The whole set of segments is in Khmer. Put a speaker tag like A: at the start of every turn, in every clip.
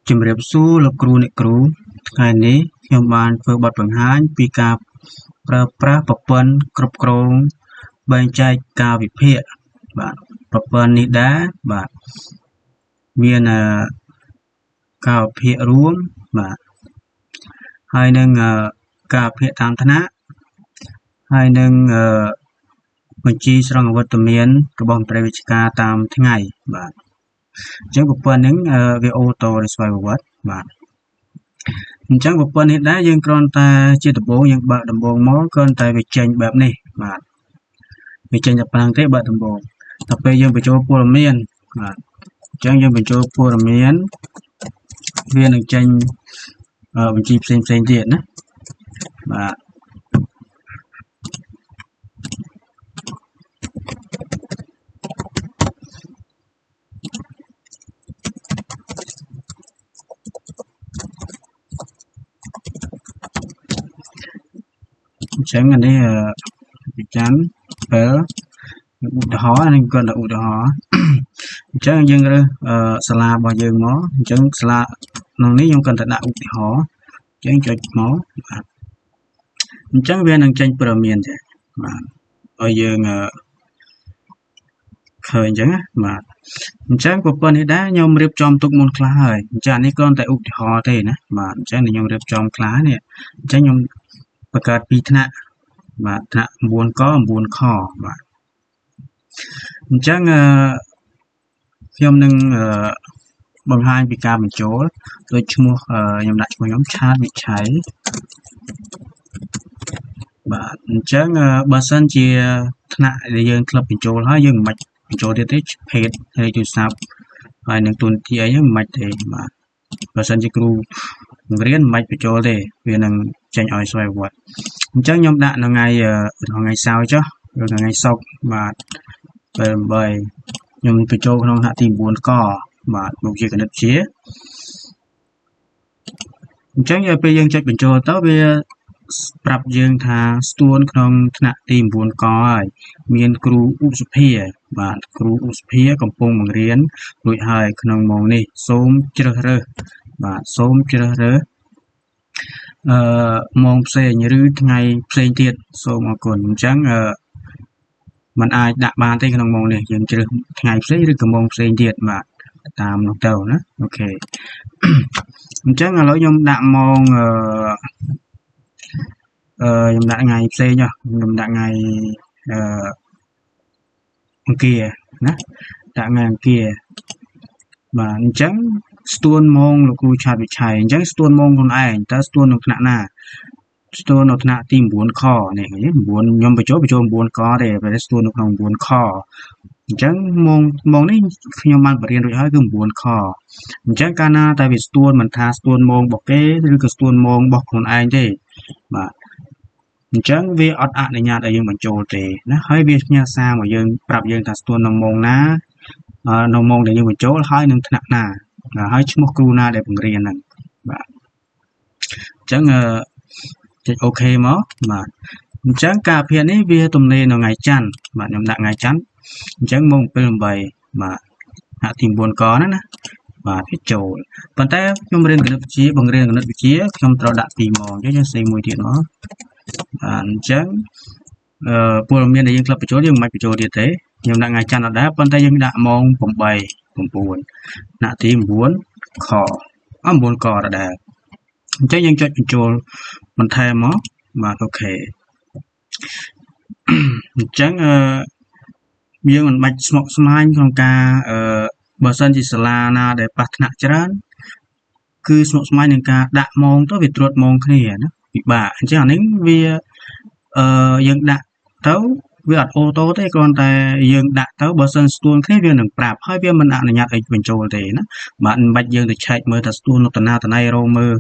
A: ជំរាបសួរលោកគ្រូអ្នកគ្រូថ្ងៃនេះខ្ញុំបានធ្វើបទបង្ហាញពីការប្រើប្រាស់ប្រព័ន្ធគ្រប់គ្រងបែងចែកកាលវិភាគបាទប្រព័ន្ធនេះដែរបាទមានកាលវិភាគរួមបាទហើយនឹងកាលវិភាគតាមថ្នាក់ហើយនឹងបញ្ជីស្រង់អវត្តមានរបស់មន្ត្រីវិជ្ជាការតាមថ្ងៃបាទអញ្ចឹងប្រព័ន្ធហ្នឹងវាអូតូដោយស្វ័យប្រវត្តិបាទអញ្ចឹងប្រព័ន្ធនេះដែរយើងគ្រាន់តែជាដំបូងយើងបើកដំបូងមកគ្រាន់តែវាចេញបែបនេះបាទវាចេញតែប៉ុណ្្នឹងទេបើកដំបូងដល់ពេលយើងបញ្ចូលព័ត៌មានបាទអញ្ចឹងយើងបញ្ចូលព័ត៌មានវានឹងចេញបញ្ជីផ្សេងទៀតណាបាទអញ្ចឹងអានេះវិចាំពេលឧទាហរណ៍នេះគាត់ឧទាហរណ៍អញ្ចឹងយើងរើសសាលារបស់យើងមកអញ្ចឹងសាលាក្នុងនេះខ្ញុំគាត់តែដាក់ឧទាហរណ៍អញ្ចឹងចុចមកបាទអញ្ចឹងវានឹងចេញព័ត៌មានទេបាទឲ្យយើងឃើញអញ្ចឹងបាទអញ្ចឹងប្រព័ន្ធនេះដែរខ្ញុំរៀបចំទុកមុនខ្លះហើយអញ្ចឹងនេះគ្រាន់តែឧទាហរណ៍ទេណាបាទអញ្ចឹងខ្ញុំរៀបចំខ្លះនេះអញ្ចឹងខ្ញុំបង្កើត2ថ្នាក់បាទថ្នាក់ 9 ក 9 ខបាទអញ្ចឹងខ្ញុំនឹងបង្ហាញពីការបញ្ចូលដូចឈ្មោះខ្ញុំដាក់ឈ្មោះខ្ញុំឆាតវិឆ័យបាទអញ្ចឹងបើសិនជាថ្នាក់ដែលយើងធ្លាប់បញ្ចូលហើយយើងមិនបញ្ចូលទៀតទេភេទហើយទូរស័ព្ទហើយនឹងទូនទីអីហ្នឹងមិនទេបាទបើសិនជាគ្រូបង្រៀនមិនបញ្ចូលទេវានឹងចេញឲ្យស្វ័យប្រវត្តិអញ្ចឹងខ្ញុំដាក់នៅថ្ងៃសៅរ៍ចុះឬថ្ងៃសុក្របាទពេល8ខ្ញុំបញ្ចូលក្នុងថ្នាក់ទី 9 កបាទមុខជាគណិតវិទ្យាអញ្ចឹងពេលយើងចុចបញ្ចូលទៅវាប្រាប់យើងថាស្ទួនក្នុងថ្នាក់ទី 9 កហើយមានគ្រូឧសភាបាទគ្រូឧសភាកំពុងបង្រៀនរួចហើយក្នុងម៉ោងនេះសូមជ្រើសរើសបាទសូមជ្រើសរើសម៉ោងផ្សេងឬថ្ងៃផ្សេងទៀតសូមអរគុណអញ្ចឹងมันអាចដាក់បានទេក្នុងម៉ោងនេះយើងជ្រើសថ្ងៃផ្សេងឬក៏ម៉ោងផ្សេងទៀតបាទតាមនោះទៅណាអូខេអញ្ចឹងឥឡូវខ្ញុំដាក់ម៉ោងខ្ញុំដាក់ថ្ងៃផ្សេងខ្ញុំដាក់ថ្ងៃអង្គារណាដាក់ថ្ងៃអង្គារបាទអញ្ចឹងស្ទួនម៉ោងលោកគ្រូឆាតវិឆ័យអញ្ចឹងស្ទួនម៉ោងខ្លួនឯងតើស្ទួននៅថ្នាក់ណាស្ទួននៅថ្នាក់ទី 9 ខនេះ9ខ្ញុំបញ្ចូល9 កទេពេលស្ទួននៅក្នុង 9 ខអញ្ចឹងម៉ោងនេះខ្ញុំបានបរៀនរួចហើយគឺ 9 ខអញ្ចឹងកាលណាតែវាស្ទួនមិនថាស្ទួនម៉ោងរបស់គេឬក៏ស្ទួនម៉ោងរបស់ខ្លួនឯងទេបាទអញ្ចឹងវាអត់អនុញ្ញាតឲ្យយើងបញ្ចូលទេណាហើយវាផ្ញើសារមកយើងប្រាប់យើងថាស្ទួននៅម៉ោងណានៅម៉ោងដែលយើងបញ្ចូលហើយនឹងថ្នាក់ណាហើយឈ្មោះគ្រូណាដែលបង្រៀនហ្នឹងបាទអញ្ចឹងចុចអូខេមកបាទអញ្ចឹងការភាគនេះវាទំនេរនៅថ្ងៃច័ន្ទបាទខ្ញុំដាក់ថ្ងៃច័ន្ទអញ្ចឹងម៉ោង 7:08 បាទថ្នាក់ទី 9 កណាបាទវាចូលប៉ុន្តែខ្ញុំរៀនគណិតវិទ្យាបង្រៀនគណិតវិទ្យាខ្ញុំត្រូវដាក់2ម៉ោងអញ្ចឹងយើងសេមួយទៀតមកអញ្ចឹងព័ត៌មានដែលយើងក្លាប់បញ្ចូលយើងមិនបញ្ចូលទៀតទេខ្ញុំដាក់ថ្ងៃច័ន្ទអត់ដែរប៉ុន្តែយើងដាក់ម៉ោង 8:09 ថ្នាក់ទី 9 ខ9 កដដែលអញ្ចឹងយើងចុចបញ្ចូលបន្ថែមមកបាទអូខេអញ្ចឹងយើងមិនបាច់ស្មុគស្មាញក្នុងការបើសិនជាសាលាណាដែលប៉ះថ្នាក់ច្រើនគឺស្មុគស្មាញនឹងការដាក់ម៉ោងទៅវាត្រួតម៉ោងគ្នាណាពិបាកអញ្ចឹងអានេះវាយើងដាក់ទៅវាអត់អូតូទេគ្រាន់តែយើងដាក់ទៅបើសិនស្ទួនគ្នាវានឹងប្រាប់ហើយវាមិនអនុញ្ញាតឲ្យបញ្ចូលទេណាបាទមិនបាច់យើងទៅឆែកមើលថាស្ទួននៅតាណាតណៃរោមើល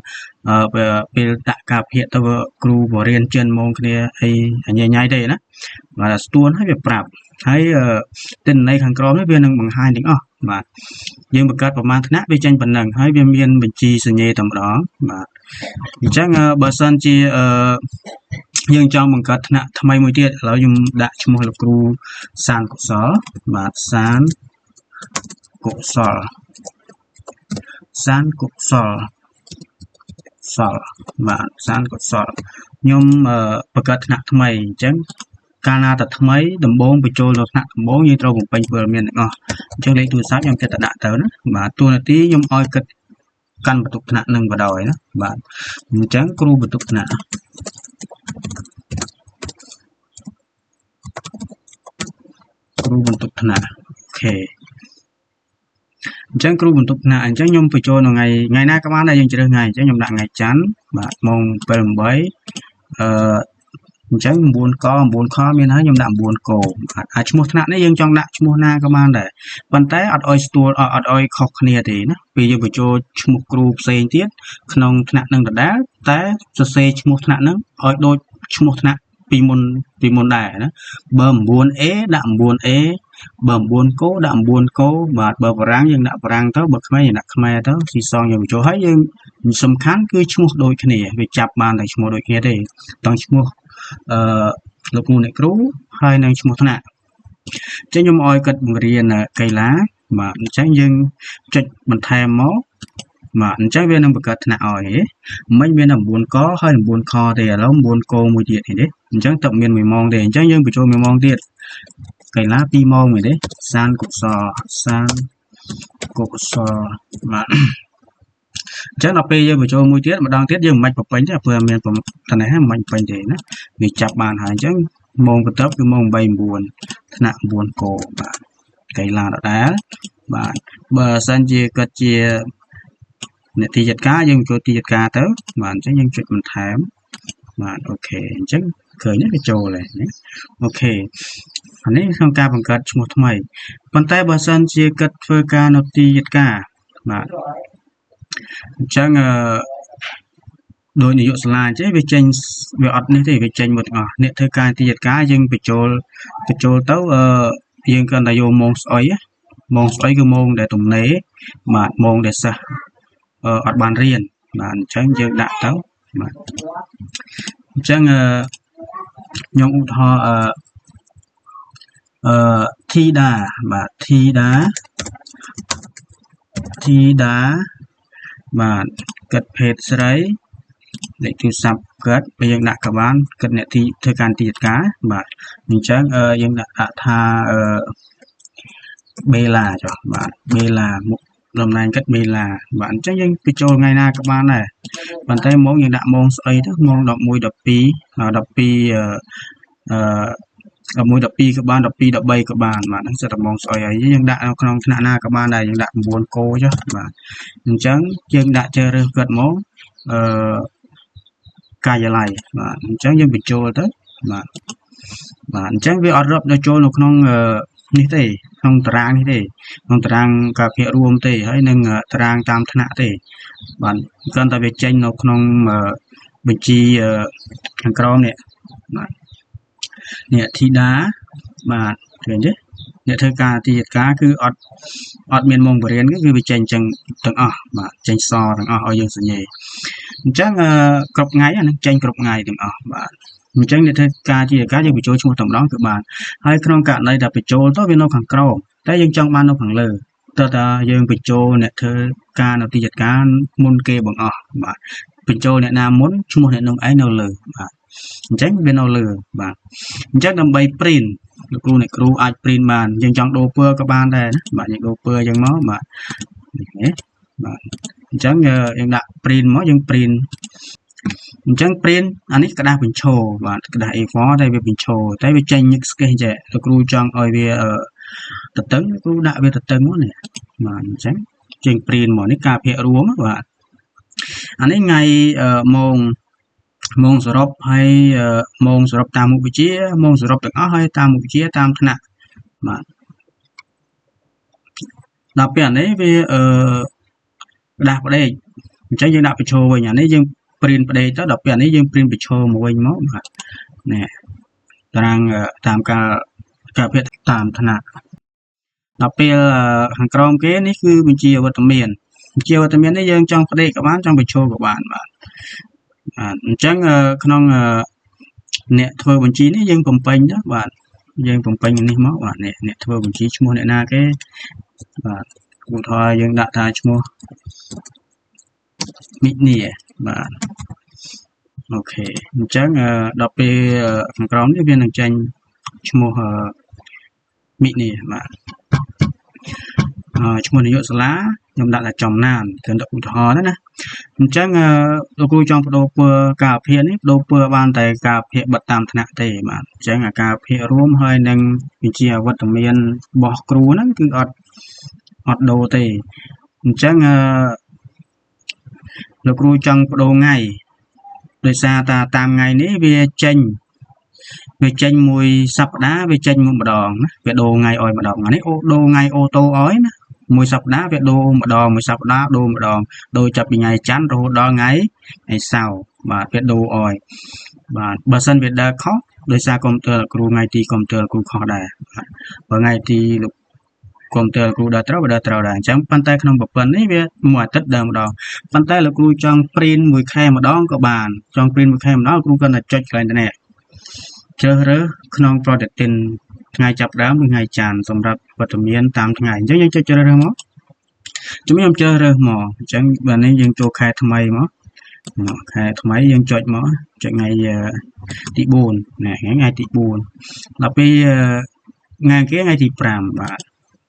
A: ពេលដាក់ការភាគទៅគ្រូបរៀនចិនម៉ោងគ្នាអីញ៉ៃទេណាបាទស្ទួនហើយវាប្រាប់ហើយទិន្នន័យខាងក្រោមនេះវានឹងបង្ហាញទាំងអស់បាទយើងបង្កើតប្រមាណថ្នាក់វាចេញប៉ុណ្ណឹងហើយវាមានបញ្ជីសញ្ញេតែម្ដងបាទអញ្ចឹងបើសិនជាយើងចង់បង្កើតថ្នាក់ថ្មីមួយទៀតឥឡូវខ្ញុំដាក់ឈ្មោះលោកគ្រូសានកុសលបាទសានកុសល សានកុសលសលបាទសានកុសលខ្ញុំបង្កើតថ្នាក់ថ្មីអញ្ចឹងកាលណាតែថ្មីដំបូងបញ្ចូលនៅថ្នាក់ដំបូងយើងត្រូវបំពេញព័ត៌មានទាំងអស់អញ្ចឹងលេខទូរស័ព្ទខ្ញុំគិតតែដាក់ទៅណាបាទតួនាទីខ្ញុំឲ្យគិតកាន់បន្ទុកថ្នាក់នឹងបដ ாய் ណាបាទអញ្ចឹងគ្រូបន្ទុកថ្នាក់គ្រូបន្ទុកថ្នាក់អូខេអញ្ចឹងគ្រូបន្ទុកថ្នាក់អញ្ចឹងខ្ញុំបញ្ចូលនៅថ្ងៃណាក៏បានដែរយើងជ្រើសថ្ងៃអញ្ចឹងខ្ញុំដាក់ថ្ងៃច័ន្ទបាទម៉ោង 7:08 អញ្ចឹង 9 ក 9 ខមានហើយខ្ញុំដាក់ 9 កអាចឈ្មោះថ្នាក់នេះយើងចង់ដាក់ឈ្មោះណាក៏បានដែរប៉ុន្តែអត់ឲ្យស្ទួលអត់ឲ្យខុសគ្នាទេណាពេលយើងបញ្ចូលឈ្មោះគ្រូផ្សេងទៀតក្នុងថ្នាក់នឹងដដែលតែសរសេរឈ្មោះថ្នាក់នឹងឲ្យដូចឈ្មោះថ្នាក់ពីមុនដែរណាបើ 9A ដាក់ 9A បើ 9 កដាក់ 9 កបាទបើបារាំងយើងដាក់បារាំងទៅបើខ្មែរយើងដាក់ខ្មែរទៅស៊ីសងយើងបញ្ចូលហើយយើងសំខាន់គឺឈ្មោះដូចគ្នាវាចាប់បានតែឈ្មោះដូចគ្នាទេต้องឈ្មោះលោកគ្រូអ្នកគ្រូហើយនឹងឈ្មោះថ្នាក់អញ្ចឹងខ្ញុំឲ្យគាត់បង្រៀនកីឡាបាទអញ្ចឹងយើងចុចបន្ថែមមកបាទអញ្ចឹងវានឹងបង្កើតថ្នាក់ឲ្យមិញមានតែ 9 កហើយ 9 ខទេឥឡូវ 9 កមួយទៀតនេះទេអញ្ចឹងតើមាន 1 ម៉ោងទេអញ្ចឹងយើងបញ្ចូល 1 ម៉ោងទៀតកីឡា 2 ម៉ោងមែនទេសានកុសលបាទអញ្ចឹងដល់ពេលយើងបញ្ចូលមួយទៀតម្ដងទៀតយើងមិនបាច់បំពេញទេព្រោះមានតែនេះមិនបាច់បំពេញទេណាវាចាប់បានហើយអញ្ចឹងម៉ោងបន្ទាប់គឺម៉ោង 8:09 ថ្នាក់ 9 កបាទកីឡាដដែលបាទបើសិនជាគាត់ជានាទីចាត់ការយើងចូលទីចាត់ការទៅបាទអញ្ចឹងយើងចុចបន្ថែមបាទអូខេអញ្ចឹងឃើញវាចូលហើយណាអូខេអានេះក្នុងការបង្កើតឈ្មោះថ្មីប៉ុន្តែបើសិនជាគាត់ធ្វើការនៅទីចាត់ការបាទអញ្ចឹងដោយនាយកសាលាអញ្ចឹងវាចេញវាអត់នេះទេវាចេញមកទាំងអស់អ្នកធ្វើការទីចាត់ការយើងបញ្ចូលទៅយើងគ្រាន់តែយកម៉ោងស្អុយគឺម៉ោងដែលទំនេរបាទម៉ោងដែលសិស្សអត់បានរៀនបាទអញ្ចឹងយើងដាក់ទៅបាទអញ្ចឹងខ្ញុំឧទាហរណ៍ធីតាបាទធីតាបាទគិតភេទស្រីលេខទូរស័ព្ទគាត់បើយើងដាក់ក៏បានគិតអ្នកទីធ្វើការទីចាត់ការបាទអញ្ចឹងយើងដាក់ថាបេឡាចុះបាទបេឡាមុខតំណែងគិតបេឡាបាទអញ្ចឹងយើងបញ្ចូលថ្ងៃណាក៏បានដែរប៉ុន្តែម៉ោងយើងដាក់ម៉ោងស្អីទៅម៉ោង 11:12 11:12 ក៏បាន 12:13 ក៏បានបាទហ្នឹងសិតតែម៉ោងស្អីហើយយើងដាក់នៅក្នុងថ្នាក់ណាក៏បានដែរយើងដាក់ 9 កចុះបាទអញ្ចឹងយើងដាក់ជ្រើសរើសគាត់មកការិយាល័យបាទអញ្ចឹងយើងបញ្ចូលទៅបាទអញ្ចឹងវាអត់រាប់ចូលនៅក្នុងនេះទេក្នុងតារាងនេះទេក្នុងតារាងការភាគរួមទេហើយនឹងតារាងតាមថ្នាក់ទេបាទគ្រាន់តែវាចេញនៅក្នុងបញ្ជីខាងក្រោមនេះបាទនេះធីតាបាទឃើញទេអ្នកធ្វើការទីចាត់ការគឺអត់មានម៉ោងបរិញ្ញាគឺវាចេញចឹងទាំងអស់បាទចេញសទាំងអស់ឲ្យយើងសញ្ញេអញ្ចឹងគ្រប់ថ្ងៃអានឹងចេញគ្រប់ថ្ងៃទាំងអស់បាទអញ្ចឹងអ្នកធ្វើការទីចាត់ការយើងបញ្ចូលឈ្មោះតែម្ដងគឺបានហើយក្នុងករណីដែលបញ្ចូលទៅវានៅខាងក្រោមតែយើងចង់បាននៅខាងលើតើតាយើងបញ្ចូលអ្នកធ្វើការនៅទីចាត់ការមុនគេបង្អស់បាទបញ្ចូលអ្នកណាមុនឈ្មោះអ្នកនោះឯងនៅលើបាទអញ្ចឹងវានៅលើបាទអញ្ចឹងដើម្បី print លោកគ្រូអ្នកគ្រូអាច print បានយើងចង់ដូរពណ៌ក៏បានដែរណាបាទយើងដូរពណ៌អញ្ចឹងមកបាទនេះបាទអញ្ចឹងយើងដាក់ print មកយើង print អញ្ចឹង print អានេះក្តាស់បញ្ឈរបាទក្តាស់ A4 តែវាបញ្ឈរតែវាចេញញឹកស្កេសចេះលោកគ្រូចង់ឲ្យវាតតឹងគ្រូដាក់វាតតឹងមកនេះបាទអញ្ចឹងចេញ print មកនេះការភាគរួមបាទអានេះថ្ងៃម៉ោងសរុបហើយម៉ោងសរុបតាមមុខវិជ្ជាម៉ោងសរុបទាំងអស់ហើយតាមមុខវិជ្ជាតាមថ្នាក់បាទដល់ពេលអានេះវាក្តាស់ផ្ដេកអញ្ចឹងយើងដាក់បញ្ឈរវិញអានេះយើង print ផ្ដេកទៅដល់ពេលអានេះយើង print បញ្ឈរមកវិញមកបាទនេះតារាងតាមការភាគតាមថ្នាក់ដល់ពេលខាងក្រោមគេនេះគឺបញ្ជាវត្តមាននេះយើងចង់ផ្ដេកក៏បានចង់បញ្ឈរក៏បានបាទអញ្ចឹងក្នុងអ្នកធ្វើបញ្ជីនេះយើងបំពេញទៅបាទយើងបំពេញនេះមកបាទអ្នកធ្វើបញ្ជីឈ្មោះអ្នកណាគេបាទ ឧទាហរណ៍យើងដាក់ថាឈ្មោះ mini បាទអូខេអញ្ចឹងដល់ពេលខាងក្រោមនេះវានឹងចេញឈ្មោះ mini បាទឈ្មោះនាយកសាលាខ្ញុំដាក់ថាចំណានគឺឧទាហរណ៍ណាអញ្ចឹងលោកគ្រូចង់បដូរពណ៌ការភាគនេះបដូរពណ៌បានតែការភាគបិទតាមថ្នាក់ទេបាទអញ្ចឹងអាការភាគរួមហើយនឹងវិជាអវត្តមានរបស់គ្រូហ្នឹងគឺអត់ដូរទេអញ្ចឹងលោកគ្រូចង់បដូរថ្ងៃដោយសារតាតាមថ្ងៃនេះវាចេញមួយសប្តាហ៍វាចេញមួយម្ដងណាវាដូរថ្ងៃឲ្យម្ដងអានេះដូរថ្ងៃអូតូឲ្យណាមួយសប្តាហ៍វាដូរម្ដងមួយសប្តាហ៍ដូរម្ដងដូរចាប់ពីថ្ងៃច័ន្ទរហូតដល់ថ្ងៃសៅរ៍បាទវាដូរឲ្យបាទបើសិនវាដើរខុសដោយសារកុំព្យូទ័រគ្រូថ្ងៃទីកុំព្យូទ័រគ្រូខុសដែរបើថ្ងៃទីលោកកុំព្យូទ័រគ្រូដើរត្រូវដែរអញ្ចឹងប៉ុន្តែក្នុងប្រព័ន្ធនេះវាមួយអាទិត្យដើរម្ដងប៉ុន្តែលោកគ្រូចង់ព្រីនមួយខែម្ដងក៏បានចង់ព្រីនមួយខែម្ដងគ្រូគាត់តែចុចកន្លែងនេះជ្រើសរើសក្នុងប្រតិទិនថ្ងៃចាប់ដើមឬថ្ងៃច័ន្ទសម្រាប់វត្តមានតាមថ្ងៃអញ្ចឹងយើងចុចជ្រើសរើសមកជំរាបជ្រើសរើសមកអញ្ចឹងបាទនេះយើងចូលខែថ្មីមកខែថ្មីយើងចុចមកចុចថ្ងៃទី4ណាថ្ងៃទី4ដល់ពេលថ្ងៃគេថ្ងៃទី5បាទ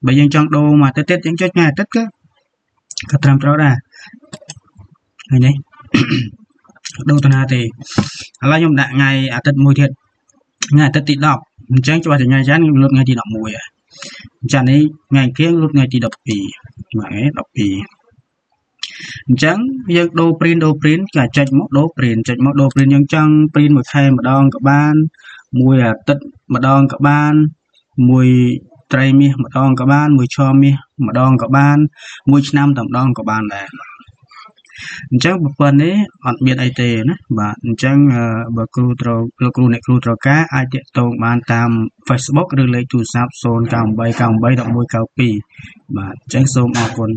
A: បើយើងចង់ដូរមកអាទិត្យយើងចុចថ្ងៃអាទិត្យក៏ត្រឹមត្រូវដែរហើយនេះដូរតាណាទេឥឡូវខ្ញុំដាក់ថ្ងៃអាទិត្យមួយទៀតថ្ងៃអាទិត្យទី10អញ្ចឹងច្បាស់តែថ្ងៃច័ន្ទខ្ញុំលុបថ្ងៃទី11អញ្ចឹងនេះថ្ងៃអង្គារលុបថ្ងៃទី12បាទអញ្ចឹងយើងដូរព្រីនគេចុចមកដូរព្រីនយើងចង់ព្រីនមួយខែម្ដងក៏បានមួយអាទិត្យម្ដងក៏បានមួយត្រីមាសម្ដងក៏បានមួយឆមាសម្ដងក៏បានមួយឆ្នាំតែម្ដងក៏បានដែរអញ្ចឹងប្រព័ន្ធនេះអត់មានអីទេណាបាទអញ្ចឹងបើគ្រូត្រូវលោកគ្រូអ្នកគ្រូត្រូវការអាចទាក់ទងបានតាម Facebook ឬលេខទូរស័ព្ទ 098981192 បាទអញ្ចឹងសូមអរគុណ